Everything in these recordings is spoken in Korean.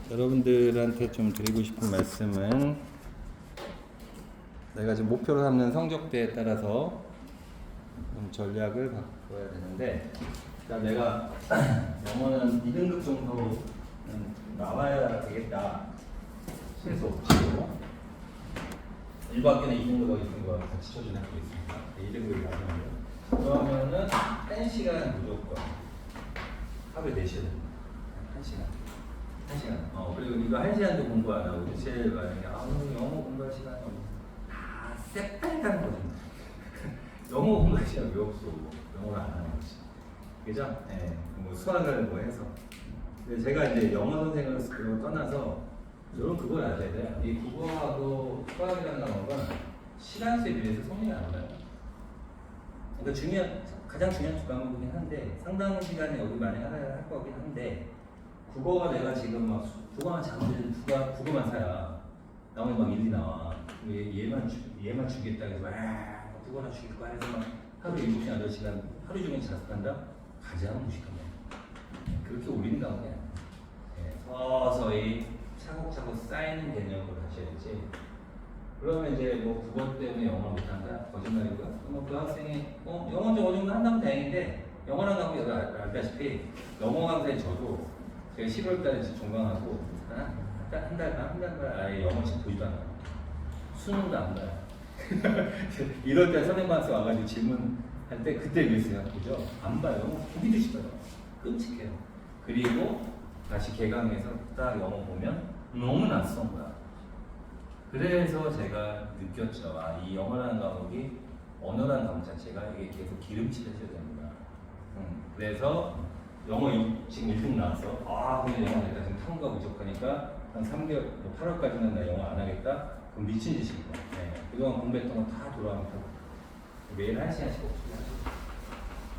여러분들한테 좀 드리고 싶은 말씀은 내가 지금 목표로 삼는 성적대에 따라서 좀 전략을 바꿔야 되는데, 일단 내가 영어는 2등급 정도는 나와야 되겠다. 최소 1학기는 2등급하고 2등급하고 같이 쳐주는 학교 있습니다. 2등급이 나오면 그러면은 1시간 무조건 하루에 4시간 1시간. 1시간. 그리고 이거 1시간도 공부 안 하고 제일 만약에 영어 공부할 시간이 다 새빨간 거거든요. 영어 공부할 시간 왜 없어? 영어를 안 하는 거지. 그죠? 네. 뭐 수학을 뭐 해서. 근데 제가 이제 영어 선생으로 떠나서 여러분 그걸 아셔야 돼요. 이 국어하고 수학이라는 단어가 시간수에 비해서 성능이 안 올라요. 그러니까 가장 중요한 두 과목이긴 한데 상당 시간에 여기 많이 알아야 할 거긴 한데, 국어가 내가 지금 막 국어만 잘못해도 국어만 사야 나오면 막 일이 나와. 얘만 주겠다 해서 국어나 주길 거야 해서 막 하루 7시간 8시간 하루 종일 자습한다? 가장 무식한 거야. 그렇게 올리는 과목이 아니야. 서서히 차곡차곡 쌓이는 개념으로 하셔야지. 그러면 이제 뭐 국어 때문에 영어 못한다? 거짓말이고요. 그 학생이 영어 좀 어느 정도 한다면 다행인데, 영어랑 과목이 알다시피 영어 강사인 저도 제가 11월 달에 종강하고 한 달 아예 영어 지금 보지도 않아요. 수능도 안 봐요. 1월 달 선생님한테 와가지고 질문할 때 그때 그랬어요. 그죠? 안 봐요. 영어 보기도 싫어요. 끔찍해요. 그리고 다시 개강해서 딱 영어 보면 너무 낯선 거야. 그래서 제가 느꼈죠. 이 영어라는 과목이 언어라는 과목 자체가 이게 계속 기름칠을 해줘야 됩니다. 그래서 영어 지금 1등 나왔어. 근데 영어 내가 지금 탐구가 부족하니까 한 3개월, 8월까지는 나 영어 안 하겠다? 그럼 미친 짓입니다. 네. 그동안 공부했던 거 다 돌아가면서 매일 1시간씩 공부하시고.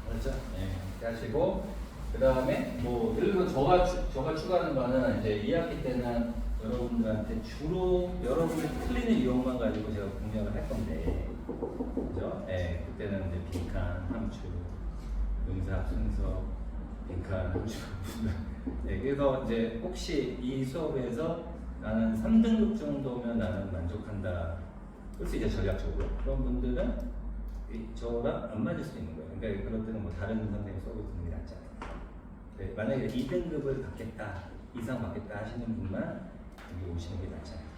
그렇죠? 네. 이렇게 하시고, 그 다음에 뭐 예를 들어 저가 추가하는 거는 이제 2학기 때는 여러분들한테 주로 여러분의 틀리는 이용만 가지고 제가 공략을 할 건데, 그죠? 네. 그때는 이제 빈칸, 함수, 응사, 순서, 빈칸, 함수. 네. 그래서 이제 혹시 이 수업에서 나는 3등급 정도면 나는 만족한다. 그래서 이제 전략적으로 그런 분들은 저랑 안 맞을 수 있는 거예요. 그러니까 그럴 때는 뭐 다른 선생님 수업을 듣는 게 낫지 않아요. 네, 만약에 2등급을 받겠다, 이상 받겠다 하시는 분만 여기 오시는 게 낫지 않아요.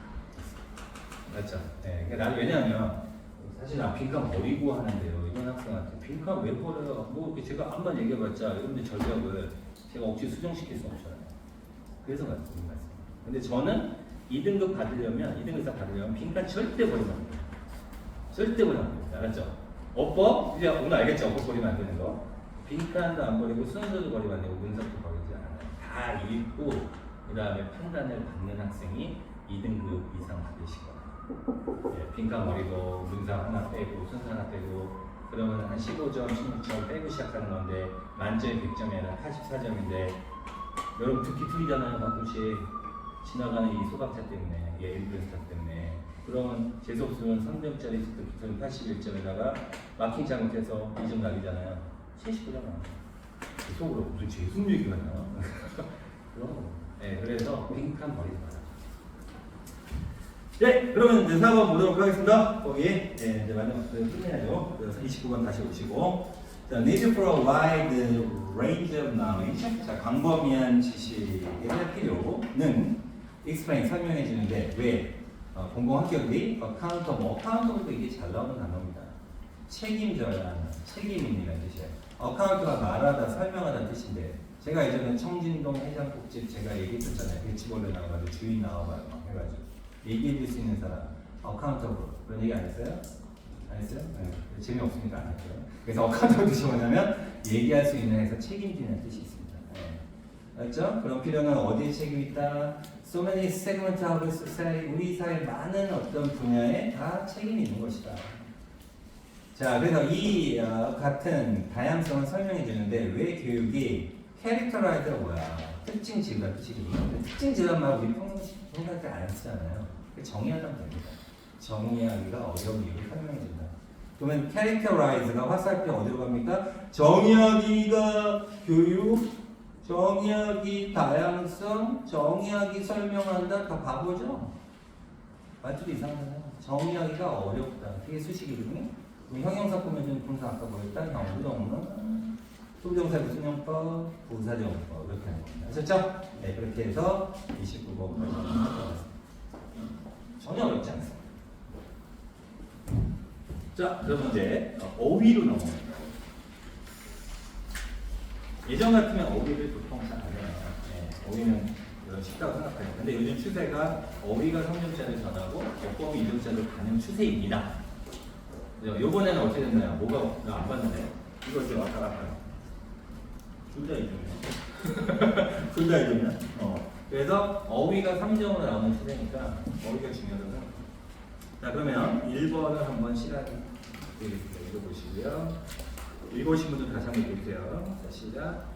맞죠? 네, 그러니까 나는 왜냐하면 사실 나 빈칸 버리고 하는데요. 이런 학생한테 빈칸 왜 버려요? 뭐 제가 한번 얘기해봤자 여러분들 전략을 제가 억지로 수정시킬 수 없잖아요. 그래서 말씀드린 말씀. 근데 저는 2등급 받으려면, 2등급 이상 받으려면 빈칸 절대 버리면 안 돼요. 절대 버리면 안 돼요. 알았죠? 어법? 이제 오늘 알겠죠? 어법 버리면 안 되는 거. 빈칸도 안 버리고 순서도 버리면 안 되고 문서도 버리지 않아요. 다 읽고 그 다음에 판단을 받는 학생이 2등급 이상 받으실 거예요. 네, 빈칸 버리고 문서 하나 빼고 순서 하나 빼고 그러면 한 15점, 16점 빼고 시작하는 건데 만점이 100점이 아니라 84점인데 여러분 듣기 틀리잖아요. 가끔씩 지나가는 이 소각차 때문에, 일부연차 때문에. 그러면 재수없 쓰면 3점짜리 듣기 틀린 81점에다가 마킹 잘못해서 2점 날리잖아요. 79점 속으로 무슨 재수 얘기가 나와. 네, 그래서 빈칸 버리지 마라. 네, 그러면 이제 4번 보도록 하겠습니다. 거기 이제 마지막 끝내야죠. 그래서 29번 다시 오시고, 자, need for a wide range of knowledge. 자, 광범위한 지식의 필요는 explain 설명해 주는데 왜? 공공학교들이 accountable 이게 잘 나오는 단어입니다. 책임져야 하는, 책임입니다 뜻이에요. account가 말하다, 설명하다는 뜻인데, 제가 예전에 청진동 해장국집 제가 얘기했었잖아요. 배치벌레 나와가지고 주인 나와봐요 해가지고 얘기해 줄 수 있는 사람, accountable 그런 얘기 안 했어요? 안 했어요? 네. 재미없으니까 안 했죠. 그래서 accountable 뜻이 뭐냐면 얘기할 수 있는 해서 책임지는 뜻이 있습니다. 네. 알죠? 그럼 필요는 어디에 책임이 있다? So many segments of society, 우리 사회의 많은 어떤 분야에 다 책임이 있는 것이다. 자, 그래서 이 같은 다양성을 설명해 주는데 왜 교육이 캐릭터라이즈가 뭐야? 특징 지으란 뜻이거든요. 특징 지으란 말 우리 평소에 안 쓰잖아요. 정의하면 됩니다. 정의하기가 어려운 이유를 설명해 준다. 그러면 캐릭터라이즈가 화살표 어디로 갑니까? 정의하기가 교육 정의학이 다양성, 정의학이 설명한다. 다 바보죠? 말투도 이상하잖아요. 정의하기가 어렵다. 그게 수식 이름이. 형용사 보면 동사 아까 뭐였다? 형부동문, 소부정사 무슨형법, 부사정법 이렇게 하는 겁니다. 아셨죠? 네, 그렇게 해서 29번 전혀 어렵지 않습니다. 자, 그럼 이제 어휘로 넘어갑니다. 예전 같으면 어휘를 보통 잘 안 해요. 네, 어휘는 쉽다고 생각해요. 근데 요즘 추세가 어휘가 성년자를 전하고 역법이 이동자를 가는 추세입니다. 요번에는 어떻게 됐나요? 뭐가 나 안 봤는데 이거죠. 아까 둘 다 이동이야. 둘 다 이동이야. 그래서 어휘가 3점으로 나오는 추세니까 어휘가 중요하다고. 자, 그러면 1번을 한번 시작해 읽어보시고요. 읽어보신 분들 다시 한번 읽어주세요. 자, 시작.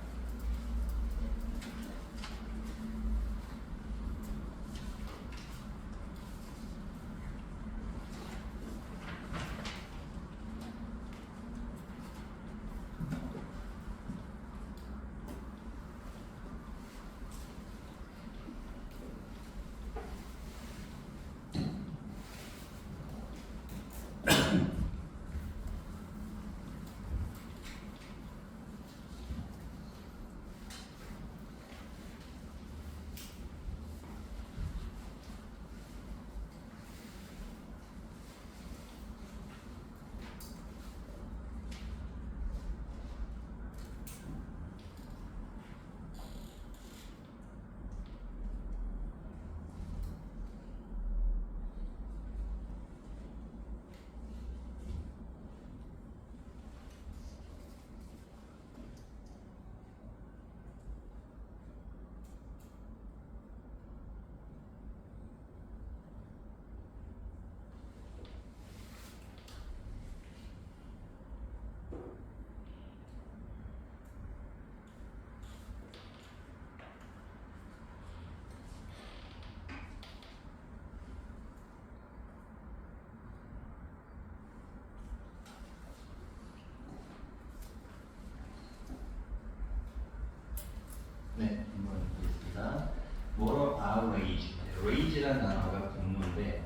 네, 한번 보겠습니다. moral outrage. rage라는 단어가 분노인데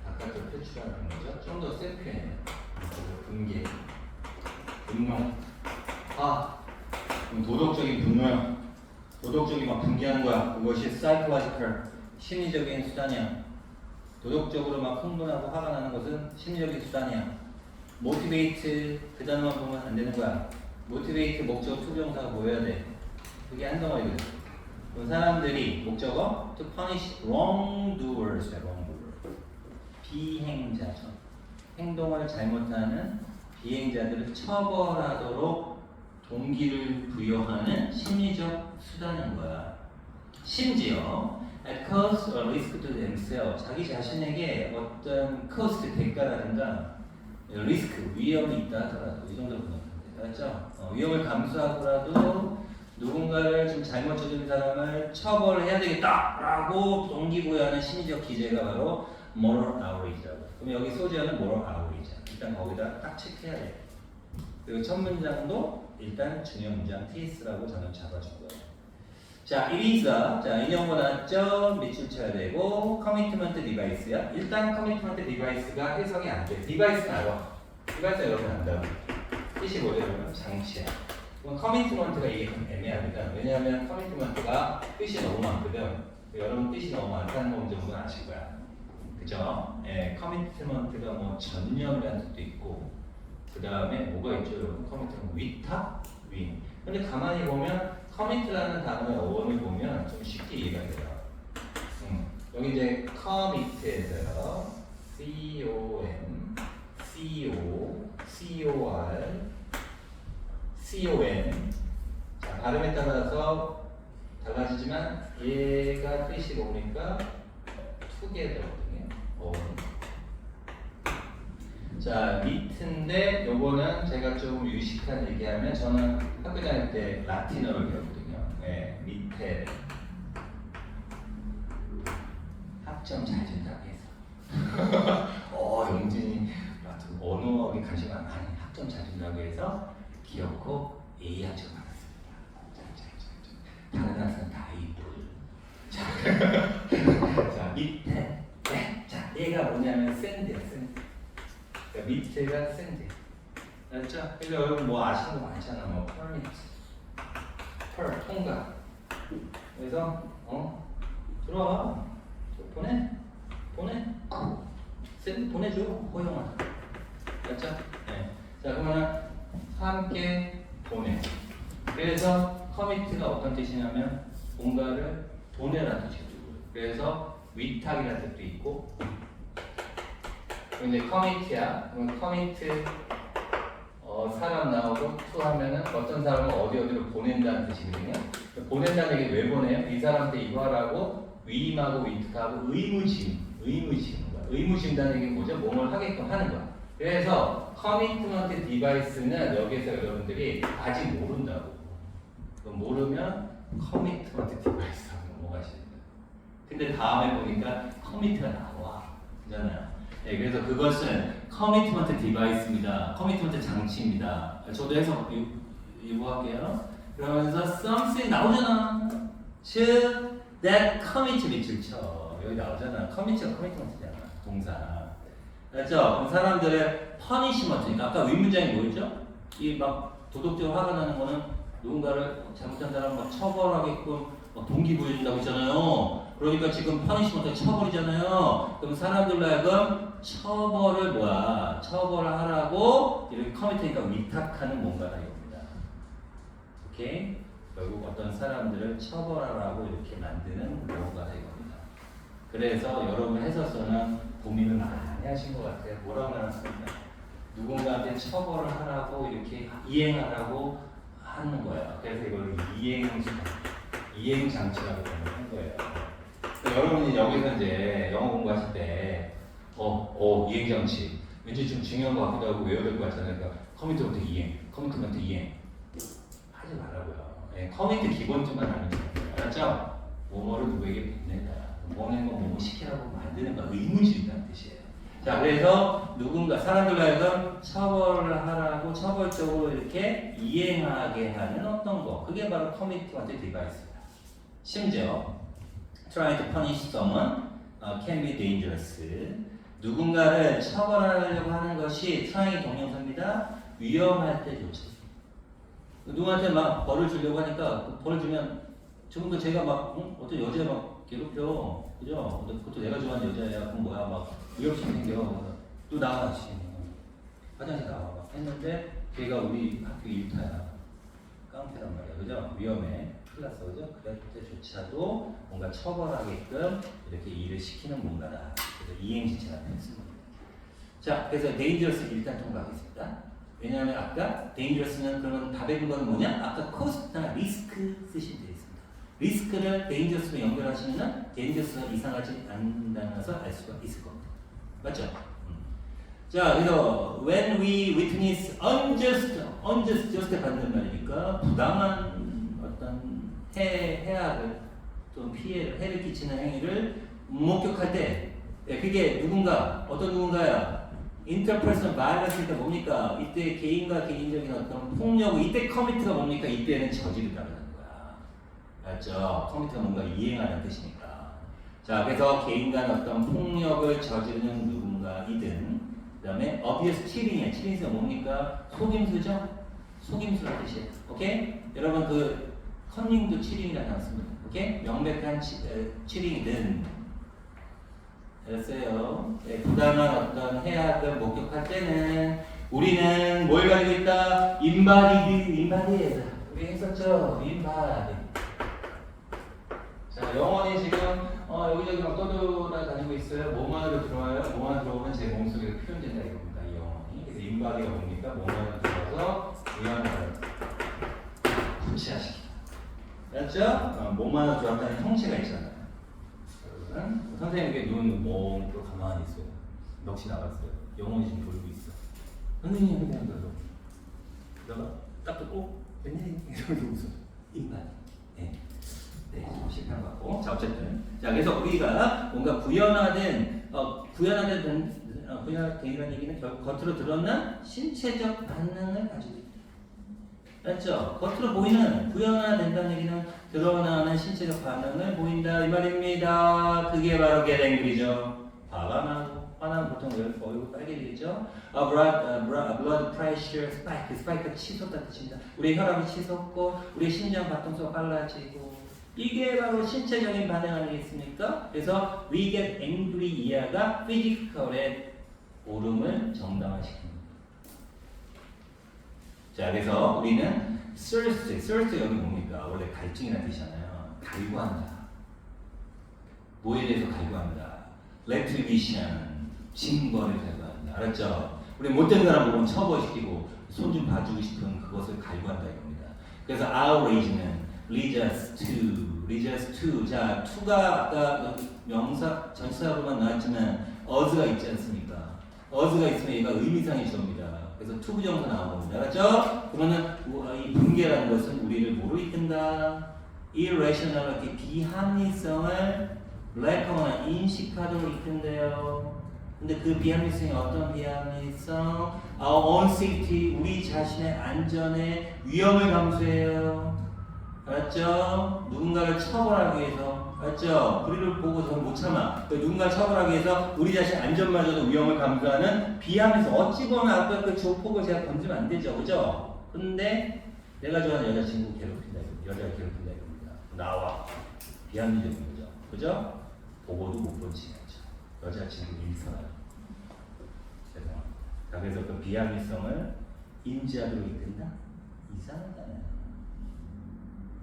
바깥으로 표출하는 거죠. 좀 더 센 표현이에요. 분개, 분노. 도덕적인 분노야. 도덕적인 막 분개하는 거야. 그것이 psychological, 심리적인 수단이야. 도덕적으로 막 흥분하고 화가 나는 것은 심리적인 수단이야. motivate, 그 단어만 보면 안 되는 거야. motivate 목적 투정사가 보여야 돼. 그게 한 덩어리거든. 그 사람들이 목적어 to punish wrongdoers, 비행자죠. 행동을 잘못하는 비행자들을 처벌하도록 동기를 부여하는 심리적 수단인 거야. 심지어 at cause or risk to themselves, 자기 자신에게 어떤 cost, 대가라든가 리스크, 위험이 있다 하더라도 이 정도로 보면 돼. 알았죠? 위험을 감수하더라도 누군가를 좀 잘못 저지른 사람을 처벌해야 되겠다라고 동기부여하는 심리적 기제가 바로 moral outrage라고. 그럼 여기 소재는 moral outrage. 일단 거기다 딱 체크해야 돼. 그리고 첫 문장도 일단 중요 문장 TS라고 저는 잡아준 거예요. 자, it is a, 자, 인용어 나왔죠? 밑줄 쳐야 되고, commitment device야. 일단 commitment device가 해석이 안 돼. device는 알아. device는 여러분 안다고. 뜻이 뭐냐면 장치야. 그럼 commitment가 이게 좀 애매합니다. 왜냐하면 commitment가 뜻이 너무 많거든. 여러분 뜻이 너무 많다는 거 정도는 아실 거야. 그죠? 예, commitment가 뭐 전념이라는 뜻도 있고, 그 다음에 뭐가 있죠, 여러분? commitment 위탁, 윈. 근데 가만히 보면 commit라는 단어의 어원을 보면 좀 쉽게 이해가 돼요. 여기 이제 commit에서요, C-O-M, C-O, C-O-R, C-O-N. 자, 발음에 따라서 달라지지만 얘가 뜻이 뭡니까? together거든요. 자, 밑인데 요거는 제가 좀 유식한 얘기하면 저는 학교 다닐 때 라틴어를 배웠거든요. 네, 밑에 학점 잘 준다고 해서 영진이 라틴 언어에 관심 많아. 아니, 학점 잘 준다고 해서 기어코 A 학점 받았습니다. 자, 뭐냐면 샌드야, 샌드. 그러니까 밑에가 샌드. 알았죠? 그래서 여러분 뭐 아시는 거 많잖아. 뭐 퍼미트, 펄, 통과. 그래서 들어와. 보내. 샌드 보내줘. 호영아. 알았죠? 네. 자, 그러면 함께 보내. 그래서 커미트가 어떤 뜻이냐면 뭔가를 보내라는 뜻이고요. 그래서 위탁이라는 뜻도 있고. 근데 커미트야. 그럼 커미트 사람 나오고 투 하면은 어떤 사람을 어디로 보낸다는 뜻이거든요. 보낸다는 얘기 왜 보내요? 이 사람한테 이거 하라고 위임하고 위탁하고 의무심다는 얘기 뭐죠? 몸을 하게끔 하는 거야. 그래서 커미트먼트 디바이스는 여기서 여러분들이 아직 모른다고. 모르면 커미트먼트 디바이스하고 넘어가시는 거예요. 근데 다음에 보니까 커미트가 나와. 그잖아요. 네, 그래서 그것은 커미트먼트 디바이스입니다. 커미트먼트 장치입니다. 저도 해석 유보할게요. 그러면서 something 나오잖아. should that commit 밑줄 쳐. 여기 나오잖아. commit가 커미트먼트잖아. 동사. 그렇죠? 그럼 사람들의 퍼니시먼트. 그러니까 아까 윗문장이 뭐였죠? 이 막 도덕적으로 화가 나는 거는 누군가를 잘못한 사람 막 처벌하게끔 막 동기부여준다고 했잖아요. 그러니까 지금 퍼니시먼트 처벌이잖아요. 그럼 사람들로 하여금 처벌을 하라고 이렇게 커미트니까 위탁하는 뭔가다 이겁니다. 오케이? 결국 어떤 사람들을 처벌하라고 이렇게 만드는 뭔가다 이겁니다. 그래서 여러분 해설서는 고민을 많이 하신 것 같아요. 뭐라고 나왔습니까? 누군가한테 처벌을 하라고 이렇게 이행하라고 하는 거예요. 그래서 이걸 이행장치라고 한 거예요. 여러분이 여기서 이제 영어 공부하실 때, 이행장치. 왠지 좀 중요한 것 같기도 하고 외워야 될 것 같잖아요. 그러니까 커미트먼트 이행. 하지 말라고요. 네, 커미트 기본점만 알면 돼요. 알았죠? 뭐뭐를 누구에게 보낸다. 보내는 거 뭐뭐 시키라고 만드는 거 의무주의라는 뜻이에요. 자, 그래서 누군가 사람들로 하여금 처벌을 하라고 처벌적으로 이렇게 이행하게 하는 어떤 거. 그게 바로 커미트먼트 디바이스입니다. 심지어 trying to punish someone can be dangerous. 누군가를 처벌하려고 하는 것이 trying 동명사입니다. 위험할 때조차. 누구한테 막 벌을 주려고 하니까 그 벌을 주면 지금도 제가 막 어떤 여자 막 괴롭혀, 그죠? 그것도 내가 좋아하는 여자야. 그럼 뭐야 막 위협심 생겨. 또 나와 씨. 화장실 나와 막 했는데 걔가 우리 학교 일타야. 깡패란 말이야, 그죠? 위험해. 큰일 났어, 그죠? 그럴 때조차도 뭔가 처벌하게끔 이렇게 일을 시키는 뭔가다. 그래서 이행지체라는 뜻을 씁니다. 자, 그래서 dangerous 일단 통과하겠습니다. 왜냐하면 아까 dangerous는 그러면 답의 근거는 뭐냐? 아까 cost나 risk 쓰시면 되겠습니다. 리스크를 dangerous로 연결하시면 dangerous가 이상하지 않는다면서 알 수가 있을 겁니다. 맞죠? 자, 그래서 when we witness unjust 받는 말이니까 부당한 어떤 해악을 또 피해를 해를 끼치는 행위를 목격할 때 그게 어떤 누군가야? interpersonal violence니까 뭡니까? 이때 개인과 개인적인 어떤 폭력, 이때 커미트가 뭡니까? 이때는 저지르다는 거야. 맞죠? 커미트가 뭔가 이행하는 뜻이니까. 자, 그래서 개인 간 어떤 폭력을 저지르는 누군가이든, 그 다음에 obvious cheating이야. cheating이 뭡니까? 속임수죠? 속임수라는 뜻이에요. 오케이? 여러분 그 컨닝도 cheating이라고 나왔습니다. 오케이? 명백한 cheating이든 됐어요. 네, 부당한 어떤 해악을 목격할 때는 우리는 뭘 가지고 있다? 인바디. 우리 했었죠? 인바디. 자, 영혼이 지금 여기저기 막 떠돌아다니고 있어요. 몸 안으로 들어와요. 몸 안으로 들어오면 제 몸속에 표현된다 이겁니다. 이 영혼이. 그래서 인바디가 뭡니까? 몸 안으로 들어와서 위험을 구체화시키다. 맞죠? 몸 안으로 들어왔다는 형체가 있잖아요. 선생님에게 눈 멍으로 가만히 있어요. 넋이 나갔어요. 영혼이 지금 돌고 있어. 선생님 그냥 그러다가 딱 듣고 웬일이 이러고 웃어. 인간. 네. 좀 실패한 것 같고. 자, 어쨌든. 자, 그래서 우리가 뭔가 구현화된 이라는 얘기는 결국 겉으로 드러난 신체적 반응을 가지고 있다. 맞죠? 겉으로 보이는 구현화된다는 얘기는 드러나는 신체적 반응을 보인다 이 말입니다. 그게 바로 게랭글이죠. 화가 나고 화나면 보통 얼굴 빨개지죠. blood pressure spike, 스파이크 치솟다는 뜻입니다. 우리 혈압이 치솟고 우리 심장 박동수가 빨라지고 이게 바로 신체적인 반응 아니겠습니까? 그래서 we get angry 이하가 physical의 오름을 정당화시킵니다. 자, 그래서 우리는 thirst 여기 뭡니까? 원래 갈증이라는 뜻이잖아요. 갈구한다. 뭐에 대해서 갈구한다. retribution, 징벌을 갈구한다. 알았죠? 우리 못된 사람 보면 처벌시키고 손 좀 봐주고 싶은 그것을 갈구한다 이겁니다. 그래서 outrage는 leads us to. 자, to가 아까 명사 전치사로만 나왔지만 us가 있지 않습니까? us가 있으면 얘가 의미상의 주어입니다. 그래서 to 부정사 나온 겁니다. 알았죠? 그러면 이 분개라는 것은 우리를 뭐로 이끈다? irrationality, 비합리성을 블랙하거나 인식하도록 이끈대요. 근데 그 비합리성이 어떤 비합리성? Our own safety, 우리 자신의 안전에 위험을 감수해요. 알았죠? 누군가를 처벌하기 위해서, 알았죠? 우리를 보고 전 못 참아. 누군가를 처벌하기 위해서 우리 자신 안전마저도 위험을 감수하는 비합리성. 어찌 보면 아까 그 조폭을 제가 건드리면 안 되죠, 그죠? 근데 내가 좋아하는 여자친구 괴롭힌다 이거, 여자를 괴롭힌다 이겁니다. 나와 비합리적인 거죠, 그죠? 보고도 못 본 칭하죠. 여자친구 일선하죠. 죄송합니다. 자, 그래서 그 비합리성을 인지하도록 이끈다? 이상하잖아요.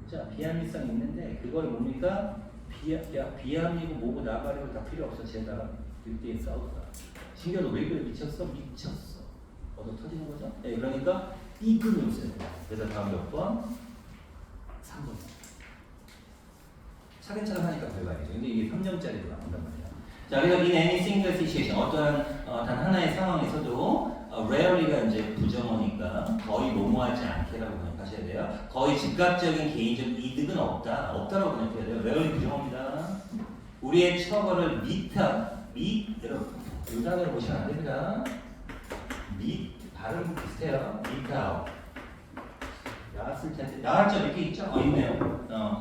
그죠? 비합리성이 있는데 그걸 뭡니까? 비합리고 뭐고 나발이고 다 필요 없어. 쟤다가 1대1 싸우더라. 신경 너 왜 그래? 미쳤어? 미쳤어. 얻어 터지는 거죠? 네, 그러니까 이끈을 써야 돼요. 그래서 다음 몇 번? 3번. 차근차근 하니까 별거 아니죠. 근데 이게 3점짜리로 나온단 말이야. 자, 그래서 in any single situation, 어떠한 단 하나의 상황에서도 rarely가 이제 부정어니까 거의 뭐뭐하지 않게라고 생각하셔야 돼요. 거의 즉각적인 개인적 이득은 없다라고 생각해야 돼요. rarely 부정어입니다. 우리의 처벌을 여러분, 이 단어를 보시면 안 됩니다. 발음 비슷해요. 나왔을 텐데 나왔죠? 이렇게 있죠? 있네요.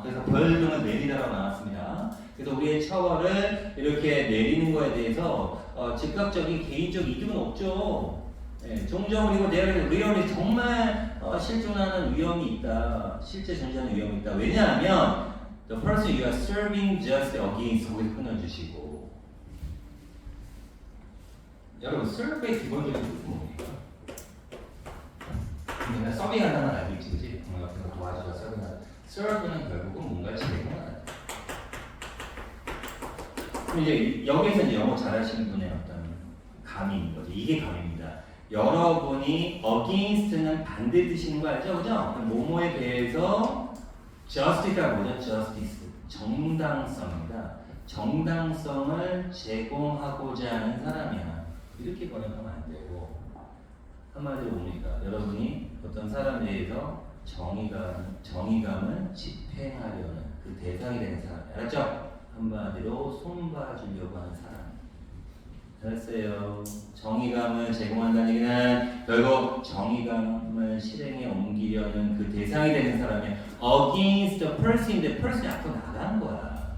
그래서 벌금을 내리다라고 나왔습니다. 그래서 우리의 처벌을 이렇게 내리는 거에 대해서 즉각적인 개인적 이득은 없죠. 네, 종종 그리고 리얼이 정말 실존하는 위험이 있다. 실제 존재하는 위험이 있다. 왜냐하면 the person you are serving just against 거기서 끊어주시고 여러분 serve의 기본적인 뜻은 뭡니까? 그냥 서빙한다는 알고 있지, 그지? 옆에서 도와주자 서빙하다. serve는 결국은 뭔가 제공하다. 그럼 이제 여기서 이제 영어 잘하시는 분의 어떤 감이 있는 거죠. 이게 감입니다. 여러분이 against는 반대 뜻인 거 알죠, 그죠? 뭐뭐에 대해서 justice가 뭐죠? justice, 정당성입니다. 정당성을 제공하고자 하는 사람이야. 이렇게 번역하면 안 되고. 한마디로 뭡니까? 여러분이 어떤 사람에 대해서 정의감을 집행하려는 그 대상이 되는 사람. 알았죠? 한마디로 손봐주려고 하는 사람. 알았어요? 정의감을 제공한다는 얘기는 결국 정의감을 실행에 옮기려는 그 대상이 되는 사람이 against the person인데 person이 앞으로 나가는 거야.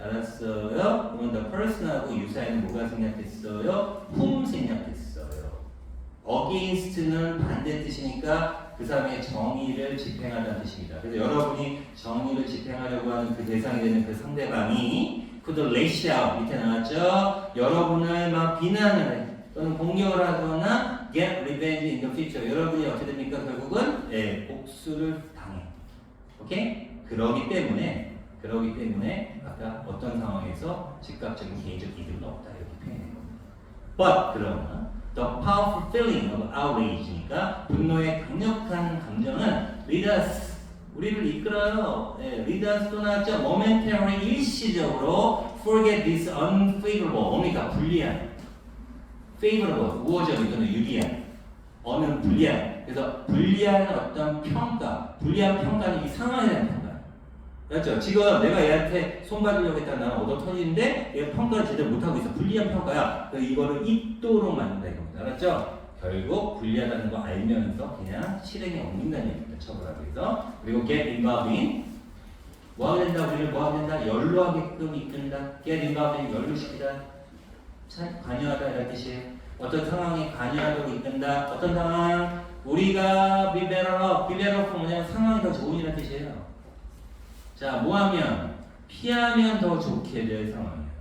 알았어요? 그러면 the person하고 유사에는 뭐가 생략됐어요? whom 생략됐어요. against는 반대 뜻이니까 그 사람의 정의를 집행하다는 뜻입니다. 그래서 여러분이 정의를 집행하려고 하는 그 대상이 되는 그 상대방이 could lash out 밑에 나왔죠. 여러분을 막 비난을 또는 공격을 하거나 get revenge in the future. 여러분이 어떻게 됩니까? 결국은 복수를 당해. 오케이? 그러기 때문에 아까 어떤 상황에서 즉각적인 개인적 이득은 없다 이렇게 표현한 겁니다. But 그러나 the powerful feeling of outrage니까 분노의 강력한 감정은 lead us 우리를 이끌어요. lead us 또 나왔죠. momentary 일시적으로 forget this unfavorable 뭡니까? 불리한 favorable 우호적 이거는 유리한 어는 불리한 그래서 불리한 어떤 평가 불리한 평가는 이 상황에 대한 평가 그렇죠? 지금 내가 얘한테 손 받으려고 했다 나는 얻어 터지는데 얘가 평가를 제대로 못하고 있어. 불리한 평가야. 그래서 이거를 있도록 만든다 이겁니다. 알았죠? 결국 불리하다는 거 알면서 그냥 실행에 옮긴다는 얘기입니다. 처벌하기 위해서. 그리고 get involved in 뭐 하게 된다? 우리를 뭐 하게 된다? 연루하게끔 이끈다. get involved in 연루시키다. 관여하다 이런 뜻이에요. 어떤 상황에 관여하도록 이끈다. 어떤 상황? 우리가 be better off 뭐냐면 상황이 더 좋은이라는 뜻이에요. 자, 뭐하면? 피하면 더 좋게 될 상황이에요.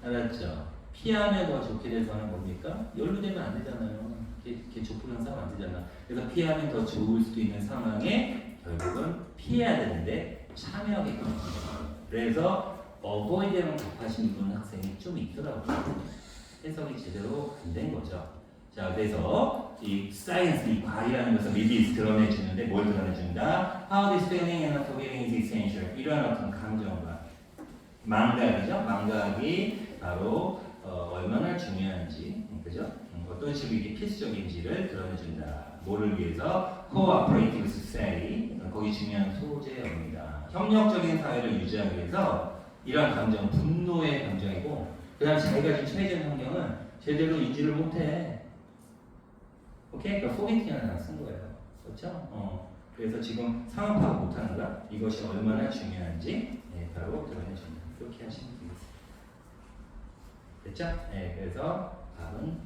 알았죠? 피하면 더 좋게 될 상황은 뭡니까? 연루되면 안 되잖아요. 걔 좁은 상황 안 되잖아. 그래서 피하면 더 좋을 수도 있는 상황에 결국은 피해야 되는데 참여하게끔 합니다. 그래서 avoid랑 답하신 분 학생이 좀 있더라고요. 해석이 제대로 안 된 거죠. 자, 그래서 이 science, 이 과학이라는 것을 미리 드러내주는데 뭘 드러내준다? How this feeling and forgetting is essential. 이런 어떤 감정과 망각이죠. 망각이 바로 얼마나 중요한지, 그죠? 어떤 식으로 이게 필수적인지를 드러내준다. 뭐를 위해서? Cooperative society. 거기 중요한 소재입니다. 협력적인 사회를 유지하기 위해서 이런 감정, 분노의 감정이고, 그 다음 자기가 지금 처해진 환경은 제대로 인지를 못해. 오케이? 그러니까 포기팅을 하나 쓴 거예요. 그렇죠? 그래서 지금 상황 파악 못하는 거야. 이것이 얼마나 중요한지 바로 드러내준다. 이렇게 하시면 되겠습니다. 됐죠? 네, 그래서 답은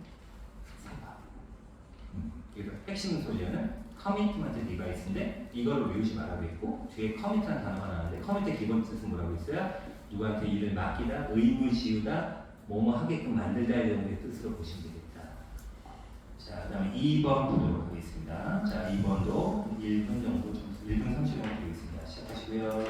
4번. 그래서 핵심 소재는 커미트먼트 디바이스인데 이걸로 외우지 말라고 했고 뒤에 커미트라는 단어가 나오는데 커미트의 기본 뜻은 뭐라고 했어요? 누구한테 일을 맡기다, 의무 지우다, 뭐뭐 하게끔 만들다 이런 게 뜻으로 보시면 되겠다. 자, 그 다음에 2번 보도록 하겠습니다. 자, 2번도 1분 정도, 1분 30분 드리겠습니다. 시작하시고요.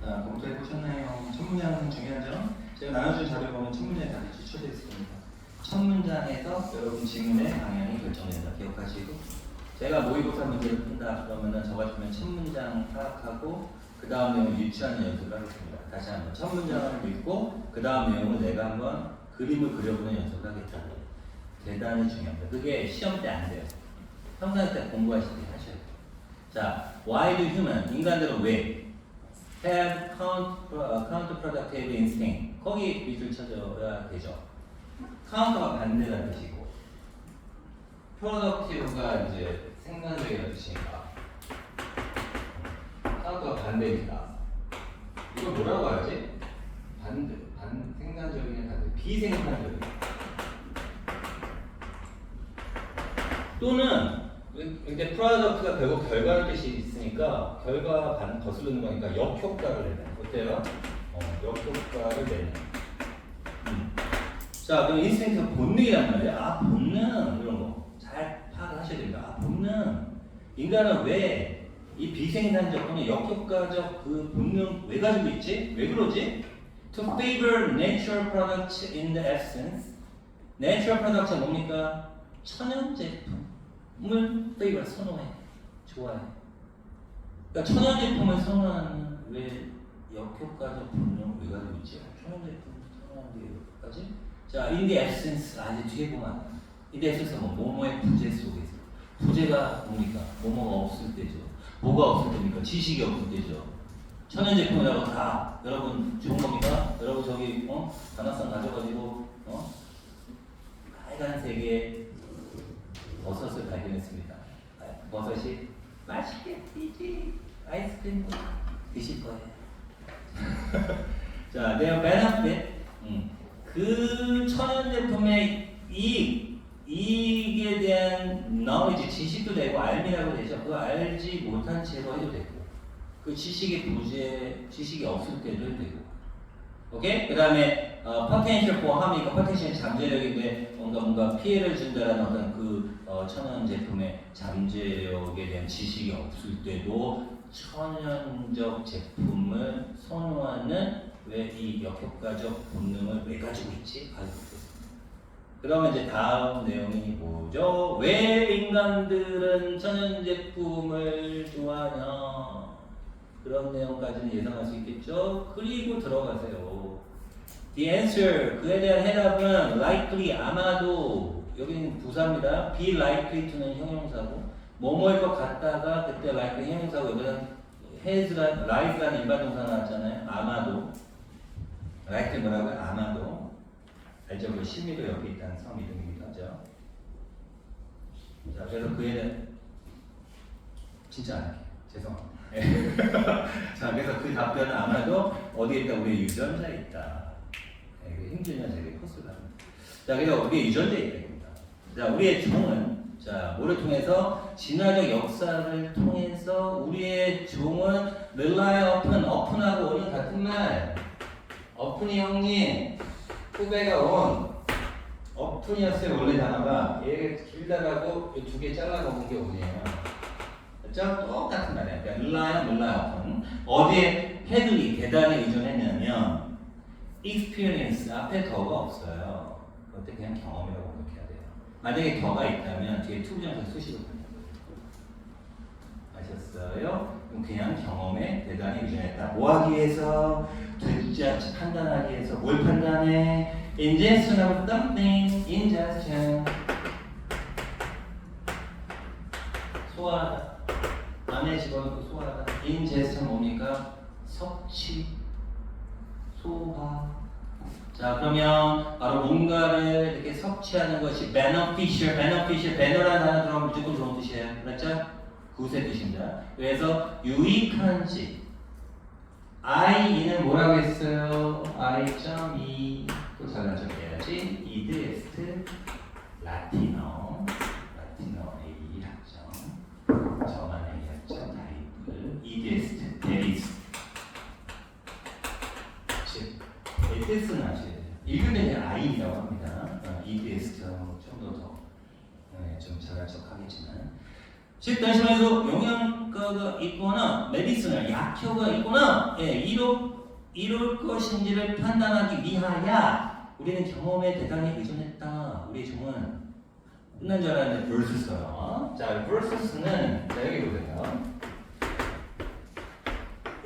자, 검토해 보셨나요? 첫 문장 중요한 점. 제가 나눠준 자료 보면 첫 문장이 다 추천되어 있습니다. 첫 문장에서 여러분 질문의 방향이 결정된다. 기억하시고. 제가 모의고사 문제를 푼다 그러면은 저 같으면 첫 문장 파악하고 그 다음 내용을 유추하는 연습을 하겠습니다. 다시 한번 첫 문장을 읽고 그 다음 내용을 내가 한번 그림을 그려보는 연습을 하겠다. 대단히 중요합니다. 그게 시험 때 안 돼요. 평상 때 공부하실 때 하셔야 돼요. 자, why do human 인간들은 왜 have counterproductive instinct. 거기 밑을 찾아야 되죠. counter가 반대라는 뜻이고, productive가 이제 생산적이라는 뜻이니까, counter가 반대니까. 이걸 뭐라고 하지? 생산적이냐 반대? 비생산적이냐. 또는 근데 프로덕트가 결국 결과를 뜻이 있으니까 결과 거스르는 거니까 역효과를 내는. 어때요? 역효과를 내는. 자, 그럼 인스팅트 본능이란 말이야. 아, 본능 이런 거 잘 파악하셔야 됩니다. 아, 본능. 인간은 왜 이 비생산적 또는 역효과적 그 본능 왜 가지고 있지? 왜 그러지? To favor natural products in the essence. Natural product가 뭡니까? 천연 제품을 favor 선호해, 좋아해. 그러니까 천연 제품을 선호하는 왜 역효과적 본능 왜 가지고 있지? 천연제품 사용한 게 여기까지. 자, in the absence. 이제 뒤에 보면 in the absence 뭐뭐의 부재 속에서. 부재가 뭡니까? 뭐뭐가 없을 때죠. 뭐가 없을 때입니까? 지식이 없을 때죠. 천연제품이라고 다 여러분 좋은 겁니까? 여러분 저기 단합상 가져가지고 빨간색의 버섯을 발견했습니다. 버섯이 맛있게 튀지 아이스크림 드실 거예요. 자, 내가 benefit 그 천연제품의 이익에 대한 knowledge, 지식도 되고 알미라고 되죠. 그거 알지 못한 채로 해도 되고 그 지식의 부재, 지식이 없을 때도 해도 되고 오케이? 그 다음에 potential for harm이니까 potential 잠재력인데 뭔가 피해를 준다라는 어떤 그 천연제품의 잠재력에 대한 지식이 없을 때도 천연적 제품을 선호하는 왜 이 역효과적 본능을 왜 가지고 있지? 가지고 있겠습니다. 그러면 이제 다음 내용이 뭐죠? 왜 인간들은 천연제품을 좋아하냐? 그런 내용까지는 예상할 수 있겠죠? 그리고 들어가세요. The answer, 그에 대한 해답은 likely, 아마도, 여기는 부사입니다. be likely to는 형용사고, 뭐뭐일 것 같다가 그때 likely 형용사고, 여기는 has가, like라는 일반 동사 나왔잖아요. 아마도. likely 뭐라고요? 아마도. 알죠? 그 심의도 옆에 있다는 섬이동입니다. 그죠? 자, 그래서 그에 대한, 진짜 안 할게요. 죄송합니다. 자, 그래서 그 답변은 아마도 어디에 있다? 우리의 유전자에 있다. 힘들면 되게 코스가 합니다. 자, 그래서 우리의 유전자에 있다. 자, 우리의 종은 자, 뭐를 통해서 진화적 역사를 통해서 우리의 종은 rely upon하고 오는 같은 말. upon이 형님 후배가 온 upon이었어요. 원래 단어가 얘가 길다라고 두 개 잘라먹은 게 on이에요. 그렇죠? 똑같은 말이에요. 그러니까 rely upon 어디에 heavily 대단히 의존했냐면 experience 앞에 더가 없어요. 그때 그냥 경험이라고 공격해야 돼요. 만약에 더가 있다면 뒤에 투부정사 수식을 아셨어요? 그럼 그냥 경험에 대단히 의존했다. 뭐 하기 위해서? 듣자 판단하기 위해서. 뭘 판단해? ingestion of something, ingestion 소화하다. 안에 집어넣고 소화하다. ingestion 뭡니까? 섭취, 소화. 자, 그러면 바로 뭔가를 이렇게 섭취하는 것이 beneficial, beneficial라는 단어 들어가면 무조건 좋은 뜻이에요. 그렇죠? 굿의 뜻입니다. 그래서 유익한지. i는 뭐라고 했어요? i.e 또 잘난 척 해야지. 이드에스트 라틴어 A 학점 저만 A 학점 타입을 이드에스트 데리스 즉 뜻은 아셔야 돼요. 읽을 때는 i라고 합니다. 이드에스트하고 좀 더 잘난 척 하겠지만 즉 다시 말해서 영양가가 있거나 메디슨을 약효가 있거나 이럴 것인지를 판단하기 위하여 우리는 경험에 대단히 의존했다. 우리 종은 끝난 줄 알았는데 versus어요. 자, versus는 자 여기 보세요.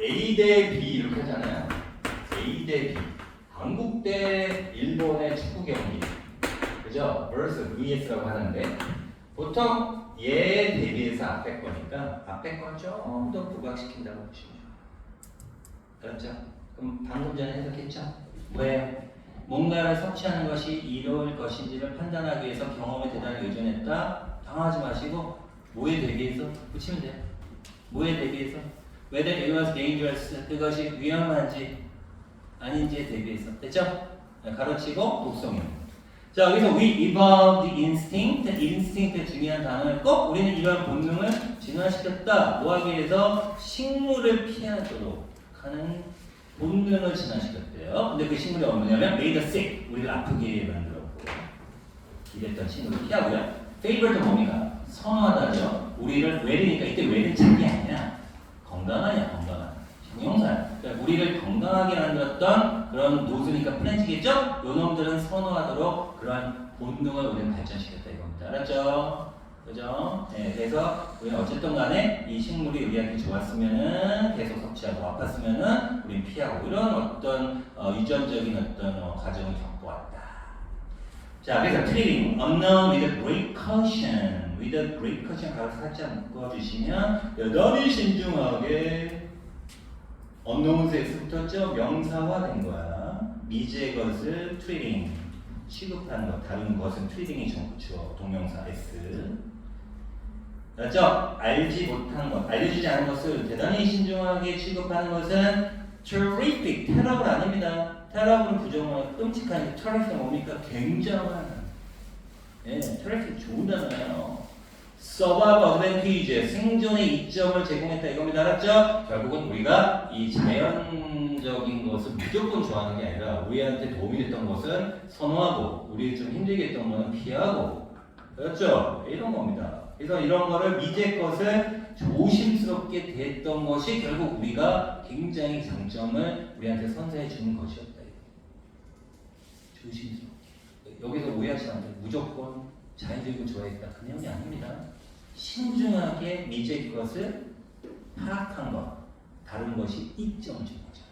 A 대 B 이렇게 하잖아요. A 대 B. 한국 대 일본의 축구 경기. 그죠? versus vs라고 하는데 보통 얘에 대비해서 앞에 거니까 앞에 건 좀 더 부각시킨다고 보시면 돼요. 그렇죠? 그럼 방금 전에 해석했죠? 뭐예요? 뭔가를 섭취하는 것이 이로울 것인지를 판단하기 위해서 경험에 대단히 의존했다. 당하지 마시고 뭐에 대비해서 붙이면 돼요. 뭐에 대비해서 whether it was dangerous 그것이 위험한지 아닌지에 대비해서 됐죠? 가로치고 독성입니다. 자, 여기서 we evolved instinct, instinct 중요한 단어를 꼭 우리는 이러한 본능을 진화시켰다. 뭐 하기 위해서 식물을 피하도록 하는 본능을 진화시켰대요. 근데 그 식물이 뭐냐면 made us sick, 우리를 아프게 만들었고 기댔던 식물을 피하고요. favor도 뭡니까? 선호하다죠. 우리를 왜르니까 이때 왜는 자기 아니야. 건강하냐 건강한 형용사야. 그러니까 우리를 건강하게 만들었던 그런 노즈니까 프렌치겠죠? 요놈들은 선호하도록 그러한 본능을 우리는 발전시켰다 이겁니다. 알았죠? 그죠? 네, 그래서 우리는 어쨌든 간에 이 식물이 우리한테 좋았으면은 계속 섭취하고 아팠으면은 우린 피하고 이런 어떤 유전적인 어떤 과정을 겪어왔다. 자, 그래서 treating unknown with great caution, with great caution 가로 살짝 묶어주시면 여전히 신중하게 unknown에 붙었죠? 명사화된 거야. 미지의 것을 treating 취급하는 것, 다른 것은 treating이 주어 동명사 S. 맞죠? 알지 못한 것, 알려주지 않은 것을 대단히 신중하게 취급하는 것은 terrific, terrible 아닙니다. terrible은 부정어, 끔찍한, terrific 뭡니까? 굉장한. 예, terrific 좋은 단어예요. survival advantage, 생존의 이점을 제공했다 이겁니다. 알았죠? 결국은 우리가 이 자연적인 것을 무조건 좋아하는 게 아니라 우리한테 도움이 됐던 것은 선호하고 우리 좀 힘들게 했던 것은 피하고 그렇죠? 이런 겁니다. 그래서 이런 거를 미제 것을 조심스럽게 대했던 것이 결국 우리가 굉장히 장점을 우리한테 선사해 주는 것이었다. 조심스럽게. 여기서 오해하지 않아요. 무조건 자연적인 걸 좋아했다. 그 내용이 아닙니다. 신중하게 미제 것을 파악한 것, 다른 것이 이점을 준 거죠.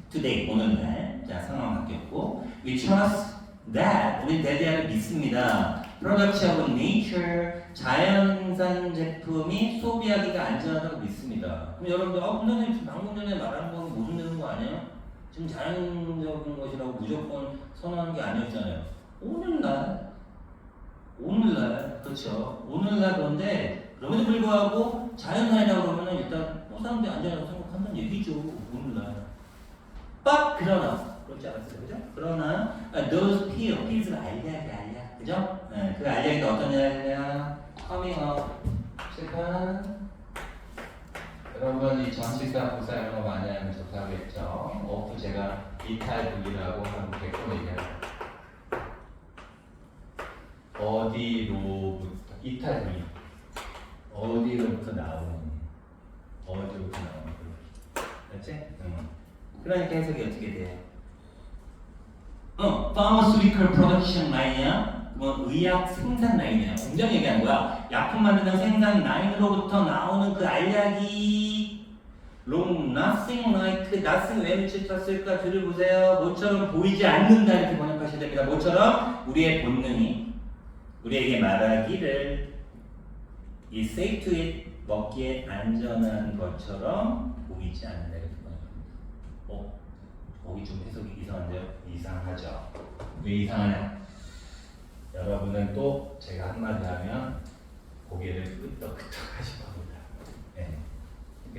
Today, 오늘날, 자 상황 바뀌었고, we trust that, 우리 대대를 믿습니다. Products of nature, 자연산 제품이 소비하기가 안전하다고 믿습니다. 그럼 여러분들, 선생님 지금 방금 전에 말하는 건 모순 되는 거 아니에요? 지금 자연적인 것이라고 무조건 선호하는 게 아니었잖아요. 오늘날, 그렇죠. 오늘날 그런데, 그럼에도 불구하고 자연산이라고 그러면은 일단 사람들이 안전하다고 생각한다는 얘기죠. 오늘날. 그러나, 그렇지 않았어요. 그죠? 그러나, those pills, 알약. 그죠? 네, 그 알약이 어떤 알약이냐? coming up. 최근, 여러분 이 전치사, 부사 이런 거 많이 하면 접하겠죠. of 제가 이탈분이라고 하는 개코 얘기해요. 어디로부터 이탈분이 어디로부터 나오는 그렇지? 그러니까 해석이 어떻게 돼? pharmaceutical production line이야. 뭐 의약 생산 라인이야. 공장 얘기하는 거야. 약품 만드는 생산 라인으로부터 나오는 그 알약이 nothing like, nothing 왜 붙였을까? 줄을 보세요. 모처럼 보이지 않는다 이렇게 번역하셔야 됩니다. 모처럼 우리의 본능이 우리에게 말하기를 이 safe to eat, 먹기에 안전한 것처럼 보이지 않는다 이렇게 번역합니다. 거기 좀 해석이 이상한데요? 이상하죠? 왜 이상하냐? 여러분은 또 제가 한마디 하면 고개를 끄덕끄덕 하실 겁니다. 네.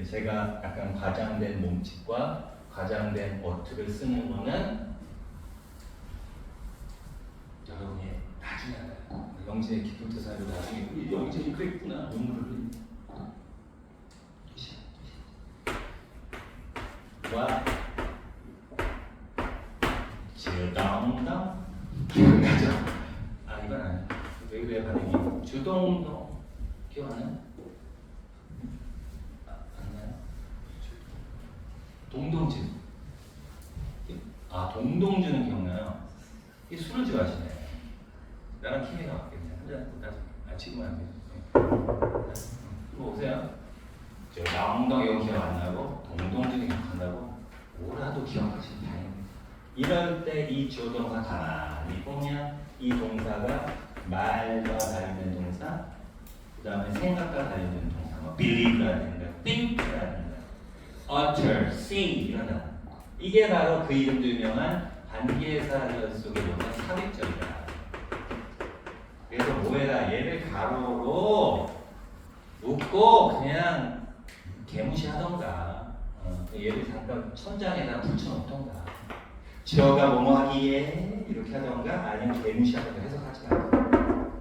제가 약간 과장된 몸짓과 과장된 어투를 쓰는 거는 여러분이 나중에 알아요. 영진의 깊은 뜻을 나중에 영진이 그랬구나 눈물을 흘립니다. 와 주동동 기억나죠? 이건 아니야. 왜 반응이? 주동동 기억나요? 아니요. 동동주. 동동주는 기억나요? 이 술을 좋아하시네. 나랑 키미가 맞겠네. 한잔 나중에. 지금은 안 돼. 이거 보세요. 주동동 이거 기억 안 나고 동동주는 기억한다고 뭐라도 기억하시면 다행입니다. 이럴 때 이 주어동사 가만히 보면 이 동사가 말과 관련된 동사, 그 다음에 생각과 관련된 동사, 뭐 believe라든가 think라든가 utter, say 이런 단어. 이게 바로 그 이름도 유명한 관계사절 속에 오는 삽입절이다. 그래서 뭐해라 얘를 가로로 묶고 그냥 개무시하던가 얘를 잠깐 천장에다 붙여놓던가 지어가 뭐뭐 하기에 이렇게 하던가 아니면 개무시하던가 해석하지 말고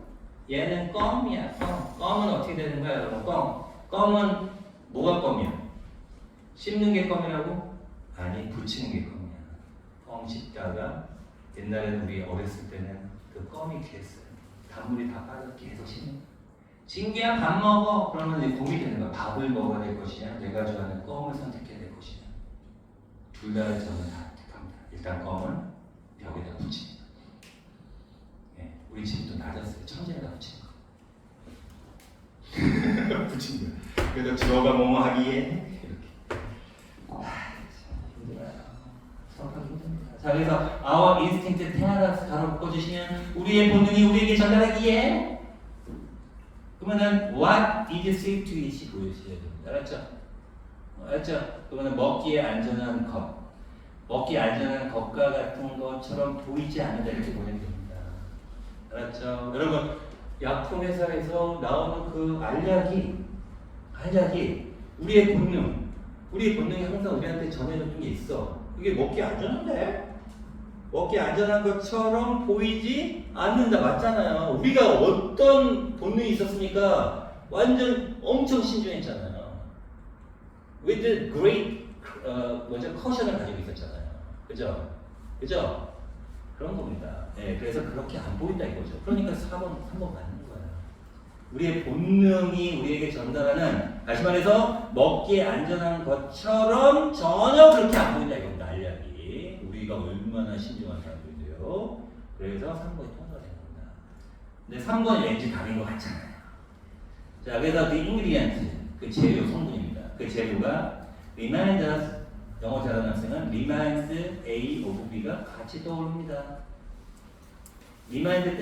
얘는 껌이야. 껌은 어떻게 되는 거야 여러분? 껌은 뭐가 껌이야? 씹는 게 껌이라고? 아니 붙이는 게 껌이야. 껌 씹다가 옛날에는 우리 어렸을 때는 그 껌이 귀했어요. 단물이 다 빠져 계속 씹는 진기야 밥 먹어. 그러면 이제 고민이 되는 거야. 밥을 먹어야 될 것이냐 내가 좋아하는 껌을 선택해야 될 것이냐. 둘 다를 저는 다 택합니다. 일단 껌은 벽에다 붙입니다. 우리 집도 낮았어요. 천장에다 붙이는 거. 붙인 거야. 그래서 주어가 뭐뭐 하기에 이렇게. 힘들어요. 수학하기 힘듭니다. 자, 그래서 our instinct 태어나서 바로 묶어주시면 우리의 본능이 우리에게 전달하기에 그러면은 what is safe to eat 보여주셔야 됩니다. 알았죠? 알았죠? 그러면은 먹기에 안전한 것, 먹기에 안전한 것과 같은 것처럼 보이지 않는다 이렇게 보내면 됩니다. 알았죠? 여러분 약품 회사에서 나오는 그 알약이 우리의 본능이 항상 우리한테 전해주는 게 있어. 이게 먹기 안전한데? 먹기 안전한 것처럼 보이지 않는다. 맞잖아요. 우리가 어떤 본능이 있었습니까? 완전 엄청 신중했잖아요. With great caution을 가지고 있었잖아요. 그죠? 그런 겁니다. 네, 그래서 그렇게 안 보인다 이거죠. 그러니까 3번 맞는 거예요. 우리의 본능이 우리에게 전달하는, 다시 말해서 먹기에 안전한 것처럼 전혀 그렇게 안 보인다 이겁니다. 알약이 우리가 얼마나 신중한 사람들인데요. 그래서 3번이 통과가 된 겁니다. 근데 3번이 왠지 답인 것 같잖아요. 자, 그래서 the ingredient, 그 재료 성분입니다. 그 재료가 remind us, 영어 잘하는 학생은 remind A of B가 같이 떠오릅니다. remind 뜻